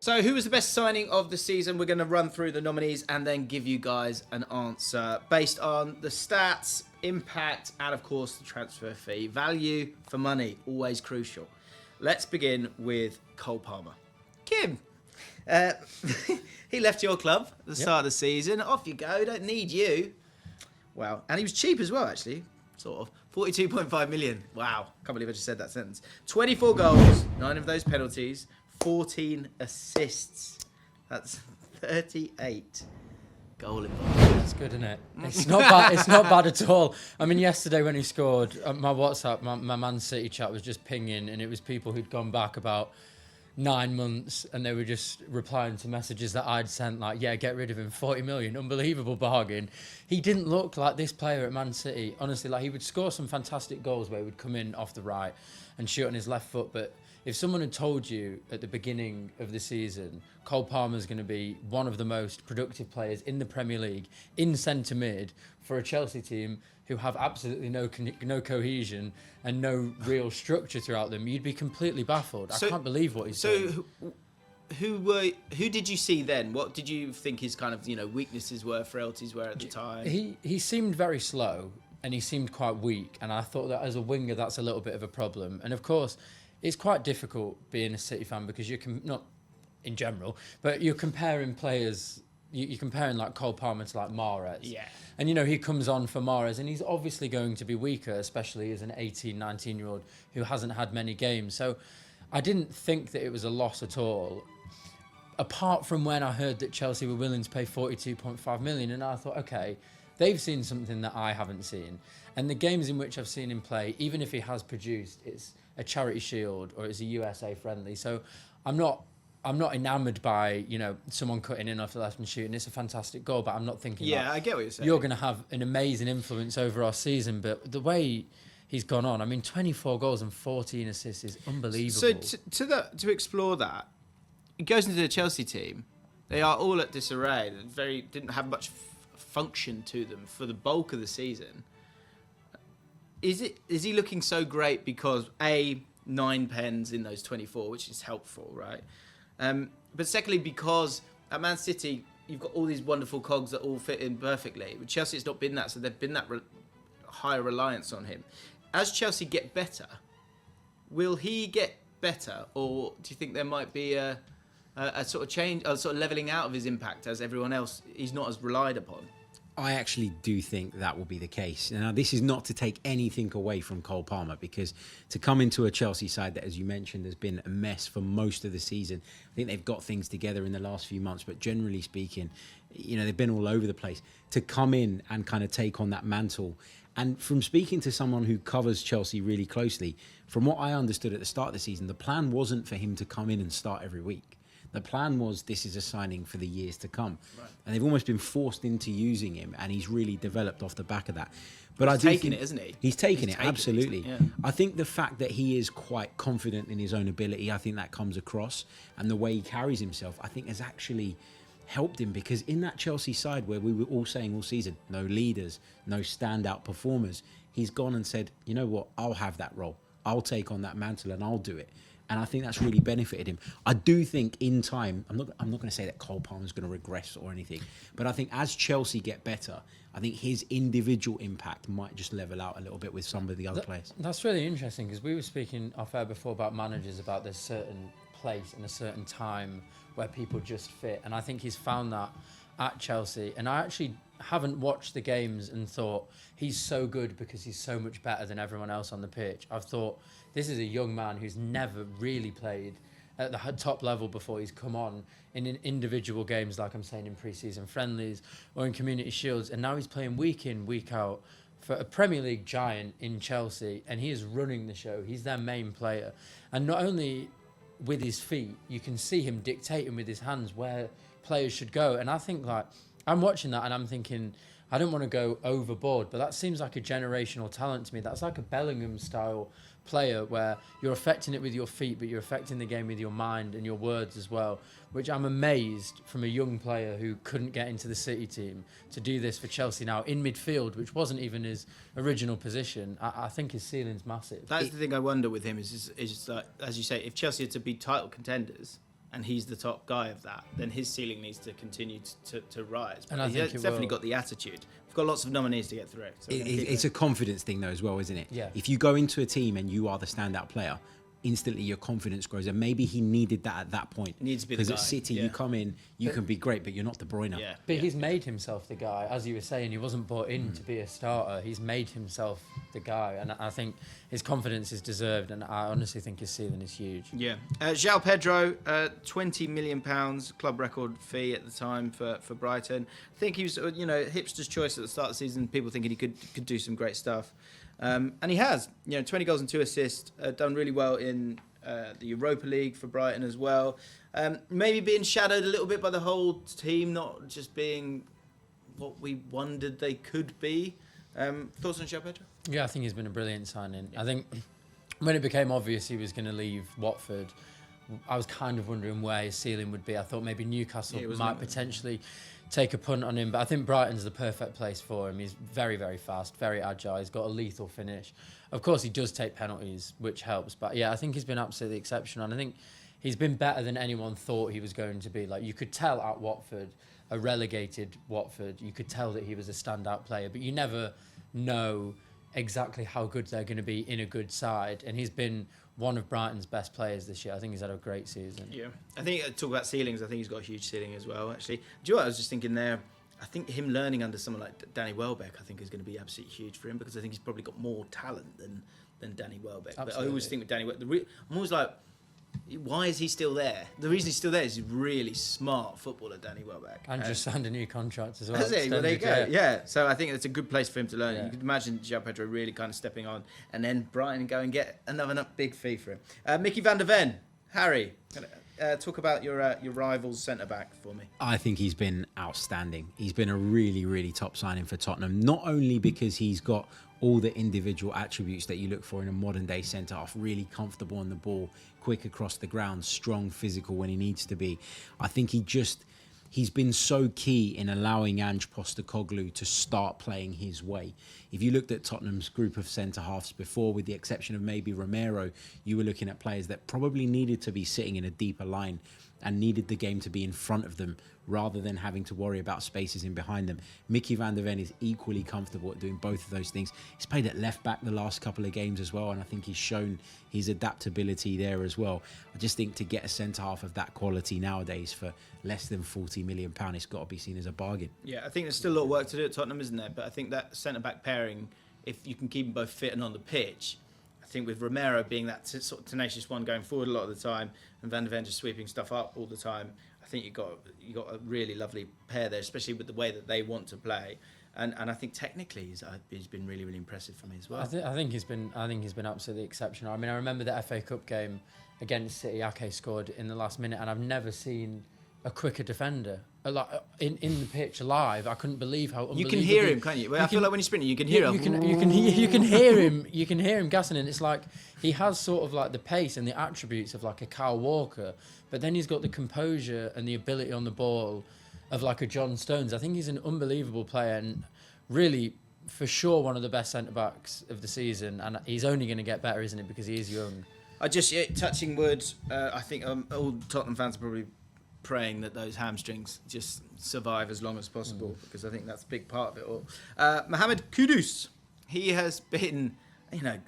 So who was the best signing of the season? We're going to run through the nominees and then give you guys an answer based on the stats, impact, and of course the transfer fee. Value for money, always crucial. Let's begin with Cole Palmer. Kim, he left your club at the start of the season. Off you go, don't need you. Wow, and he was cheap as well, actually, sort of. 42.5 million. Wow, can't believe I just said that sentence. 24 goals, 9 of those penalties, 14 assists. That's 38 goal involvement. That's good, isn't it? It's not bad. It's not bad at all. I mean, yesterday when he scored, my WhatsApp, my Man City chat was just pinging, and it was people who'd gone back about 9 months, and they were just replying to messages that I'd sent, like, yeah, get rid of him, 40 million, unbelievable bargain. He didn't look like this player at Man City, honestly. Like, he would score some fantastic goals where he would come in off the right and shoot on his left foot, but if someone had told you at the beginning of the season Cole Palmer's going to be one of the most productive players in the Premier League in centre mid for a Chelsea team who have absolutely no cohesion and no real structure throughout them, you'd be completely baffled. I can't believe what he's doing. Who did you see then? What did you think his kind of weaknesses were, frailties were at the time? He seemed very slow and he seemed quite weak, and I thought that as a winger that's a little bit of a problem. And of course, it's quite difficult being a City fan because you're not in general, but you're comparing players. You're comparing like Cole Palmer to like Mahrez. Yeah. And he comes on for Mahrez and he's obviously going to be weaker, especially as an 18, 19-year-old who hasn't had many games. So I didn't think that it was a loss at all. Apart from when I heard that Chelsea were willing to pay 42.5 million, and I thought, okay, they've seen something that I haven't seen. And the games in which I've seen him play, even if he has produced, it's a Charity Shield or it's a USA friendly. So I'm not enamoured by, someone cutting in off the left and shooting. It's a fantastic goal, but I'm not thinking, yeah, I get what you're saying. You're going to have an amazing influence over our season. But the way he's gone on, I mean, 24 goals and 14 assists is unbelievable. So to explore that, he goes into the Chelsea team. They are all at disarray. Didn't have much function to them for the bulk of the season. Is he looking so great because 9 pens in those 24, which is helpful, right? But secondly, because at Man City, you've got all these wonderful cogs that all fit in perfectly. With Chelsea, it's not been that, so there's been that higher reliance on him. As Chelsea get better, will he get better, or do you think there might be a sort of change, a sort of levelling out of his impact as everyone else, he's not as relied upon? I actually do think that will be the case. Now, this is not to take anything away from Cole Palmer, because to come into a Chelsea side that, as you mentioned, has been a mess for most of the season. I think they've got things together in the last few months, but generally speaking, they've been all over the place. To come in and kind of take on that mantle, and from speaking to someone who covers Chelsea really closely, from what I understood at the start of the season, the plan wasn't for him to come in and start every week. The plan was, this is a signing for the years to come. Right. And they've almost been forced into using him, and he's really developed off the back of that. But he's taken it, isn't he? He's taken it, absolutely. Yeah. I think the fact that he is quite confident in his own ability, I think that comes across. And the way he carries himself, I think has actually helped him, because in that Chelsea side where we were all saying all season, no leaders, no standout performers, he's gone and said, you know what, I'll have that role. I'll take on that mantle and I'll do it. And I think that's really benefited him. I do think in time, I'm not going to say that Cole Palmer's going to regress or anything, but I think as Chelsea get better, I think his individual impact might just level out a little bit with some of the other players. That's really interesting, because we were speaking off air before about managers, about this certain place and a certain time where people just fit. And I think he's found that at Chelsea. And I actually haven't watched the games and thought he's so good because he's so much better than everyone else on the pitch. I've thought this is a young man who's never really played at the top level before he's come on in individual games, like I'm saying, in pre-season friendlies or in community shields, and now he's playing week in, week out for a Premier League giant in Chelsea, and he is running the show. He's their main player, and not only with his feet, you can see him dictating with his hands where players should go. And I think, like, I'm watching that and I'm thinking, I don't want to go overboard, but that seems like a generational talent to me. That's like a Bellingham style player where you're affecting it with your feet, but you're affecting the game with your mind and your words as well, which I'm amazed from a young player who couldn't get into the City team to do this for Chelsea now in midfield, which wasn't even his original position. I think his ceiling's massive. That's the thing I wonder with him is like, as you say, if Chelsea are to be title contenders, and he's the top guy of that, then his ceiling needs to continue to rise. But And I think he's definitely got the attitude. We've got lots of nominees to get through. So It's a confidence thing, though, as well, isn't it? Yeah. If you go into a team and you are the standout player, instantly your confidence grows, and maybe he needed that at that point. He needs to be the because guy. at City, Yeah. you come in, you can be great, but you're not De Bruyne. Yeah. But he's made himself the guy. As you were saying, he wasn't brought in to be a starter. He's made himself the guy. And I think his confidence is deserved. And I honestly think his ceiling is huge. Yeah. João Pedro, £20 million club record fee at the time for Brighton. I think he was, hipster's choice at the start of the season. People thinking he could do some great stuff. And he has, 20 goals and 2 assists, done really well in the Europa League for Brighton as well. Maybe being shadowed a little bit by the whole team, not just being what we wondered they could be. Thoughts on João Pedro? Yeah, I think he's been a brilliant signing. I think when it became obvious he was going to leave Watford, I was kind of wondering where his ceiling would be. I thought maybe Newcastle might potentially take a punt on him, but I think Brighton's the perfect place for him. He's very, very fast, very agile. He's got a lethal finish. Of course, he does take penalties, which helps. But yeah, I think he's been absolutely exceptional. And I think he's been better than anyone thought he was going to be. Like, you could tell at Watford, a relegated Watford, you could tell that he was a standout player, but you never know exactly how good they're going to be in a good side. And he's been one of Brighton's best players this year. I think he's had a great season. Yeah. I think, talk about ceilings, I think he's got a huge ceiling as well, actually. Do you know what I was just thinking there? I think him learning under someone like Danny Welbeck, I think is going to be absolutely huge for him, because I think he's probably got more talent than Danny Welbeck. Absolutely. But I always think with Danny Welbeck, I'm always like, why is he still there? The reason he's still there is he's a really smart footballer, Danny Welbeck. And just signed a new contract as well. That's it. Well, there you go. Extended, Yeah. So I think it's a good place for him to learn. Yeah. You could imagine João Pedro really kind of stepping on, and then Brighton go and get another big fee for him. Mickey van der Ven, Harry, talk about your rival's centre back for me. I think he's been outstanding. He's been a really, really top signing for Tottenham, not only because he's got all the individual attributes that you look for in a modern day centre half, really comfortable on the ball, quick across the ground, strong, physical when he needs to be. I think he's been so key in allowing Ange Postecoglou to start playing his way. If you looked at Tottenham's group of centre-halves before, with the exception of maybe Romero, you were looking at players that probably needed to be sitting in a deeper line and needed the game to be in front of them rather than having to worry about spaces in behind them. Mickey van der Ven is equally comfortable at doing both of those things. He's played at left back the last couple of games as well, and I think he's shown his adaptability there as well. I just think to get a centre-half of that quality nowadays for less than £40 million, it's got to be seen as a bargain. Yeah, I think there's still a lot of work to do at Tottenham, isn't there? But I think that centre-back pairing, if you can keep them both fit and on the pitch, I think with Romero being that sort of tenacious one going forward a lot of the time, and Van der Ven just sweeping stuff up all the time, I think you got a really lovely pair there, especially with the way that they want to play. And I think technically he's been really, really impressive for me as well. I think he's been absolutely exceptional. I mean, I remember the FA Cup game against City. Ake scored in the last minute, and I've never seen a quicker defender. Like in the pitch live, I couldn't believe how unbelievable. You can hear him, can't you? Well, I feel like when you're sprinting, you can hear him. You can hear him. You can hear him gassing, and it's like he has sort of like the pace and the attributes of like a Kyle Walker, but then he's got the composure and the ability on the ball of like a John Stones. I think he's an unbelievable player, and really, for sure, one of the best centre backs of the season. And he's only going to get better, isn't it? Because he is young. Touching wood, I think all Tottenham fans are probably praying that those hamstrings just survive as long as possible, because I think that's a big part of it all. Mohamed Kudus, he has been,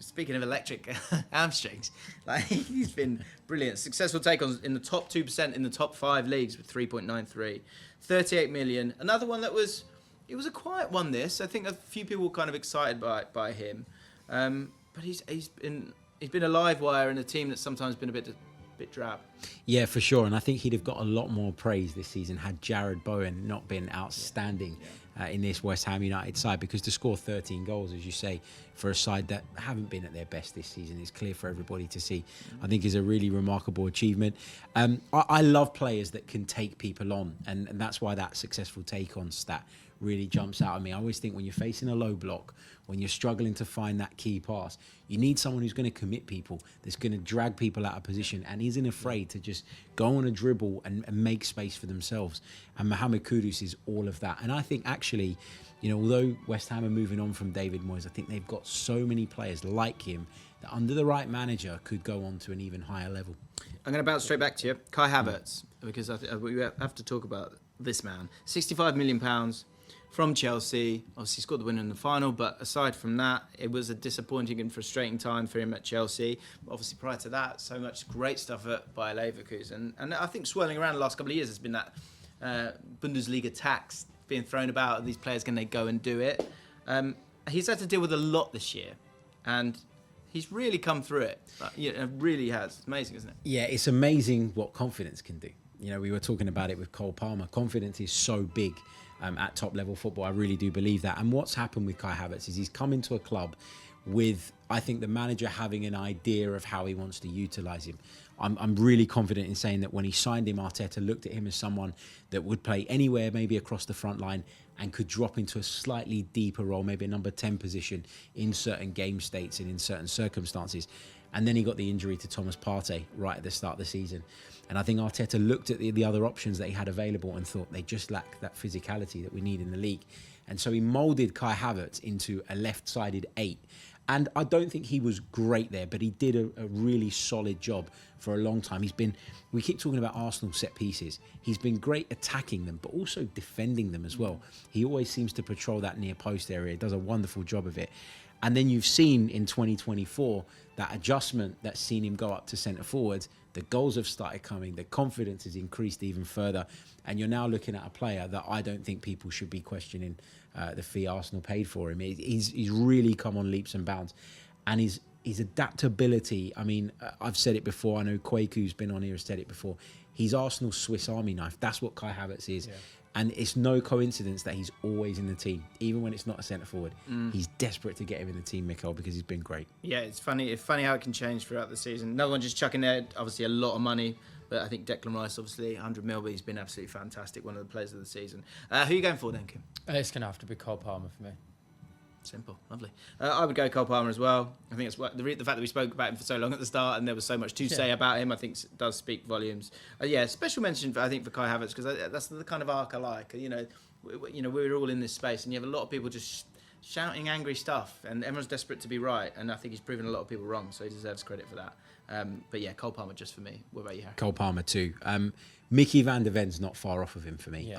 speaking of electric hamstrings, like he's been brilliant. Successful take-ons in the top 2% in the top 5 leagues with 3.93, 38 million. Another one that was a quiet one. This, I think a few people were kind of excited by him, but he's been a live wire in a team that's sometimes been a bit drab. Yeah, for sure. And I think he'd have got a lot more praise this season had Jared Bowen not been outstanding in this West Ham United side, because to score 13 goals, as you say, for a side that haven't been at their best this season, is clear for everybody to see. I think is a really remarkable achievement. I love players that can take people on, and that's why that successful take-on stat really jumps out at me. I always think when you're facing a low block, when you're struggling to find that key pass, you need someone who's going to commit people, that's going to drag people out of position and isn't afraid to just go on a dribble and make space for themselves. And Mohamed Kudus is all of that. And I think actually, although West Ham are moving on from David Moyes, I think they've got so many players like him that under the right manager could go on to an even higher level. I'm going to bounce straight back to you. Kai Havertz, because we have to talk about this man. £65 million from Chelsea. Obviously, scored the winner in the final, but aside from that, it was a disappointing and frustrating time for him at Chelsea. Obviously, prior to that, so much great stuff at Bayer Leverkusen. And I think swirling around the last couple of years has been that Bundesliga tax being thrown about. Are these players going to go and do it? He's had to deal with a lot this year, and he's really come through it. It really has. It's amazing, isn't it? Yeah, it's amazing what confidence can do. We were talking about it with Cole Palmer. Confidence is so big at top level football. I really do believe that. And what's happened with Kai Havertz is he's come into a club with, I think, the manager having an idea of how he wants to utilise him. I'm really confident in saying that when he signed him, Arteta looked at him as someone that would play anywhere, maybe across the front line, and could drop into a slightly deeper role, maybe a number 10 position in certain game states and in certain circumstances. And then he got the injury to Thomas Partey right at the start of the season. And I think Arteta looked at the other options that he had available and thought they just lack that physicality that we need in the league. And so he moulded Kai Havertz into a left-sided 8. And I don't think he was great there, but he did a really solid job for a long time. We keep talking about Arsenal set pieces. He's been great attacking them, but also defending them as well. He always seems to patrol that near post area. He does a wonderful job of it. And then you've seen in 2024 that adjustment that's seen him go up to centre forwards. The goals have started coming. The confidence has increased even further. And you're now looking at a player that I don't think people should be questioning the fee Arsenal paid for him. He's really come on leaps and bounds. And his adaptability, I mean, I've said it before. I know Kwaku's been on here has said it before. He's Arsenal's Swiss Army knife. That's what Kai Havertz is. Yeah. And it's no coincidence that he's always in the team, even when it's not a centre forward. He's desperate to get him in the team, Mikel, because he's been great. Yeah, it's funny how it can change throughout the season. No one just chucking there, obviously a lot of money, but I think Declan Rice, obviously 100 mil, but he's been absolutely fantastic, one of the players of the season. Who are you going for then, Kim? It's going to have to be Cole Palmer for me. Simple, lovely. I would go Cole Palmer as well. I think it's the fact that we spoke about him for so long at the start and there was so much to say about him, I think does speak volumes. Special mention for Kai Havertz, because that's the kind of arc I like. We're all in this space and you have a lot of people just shouting angry stuff and everyone's desperate to be right, and I think he's proven a lot of people wrong, so he deserves credit for that. But yeah, Cole Palmer just for me. What about you, Harry? Cole Palmer too. Mickey van der Ven's not far off of him for me. Yeah.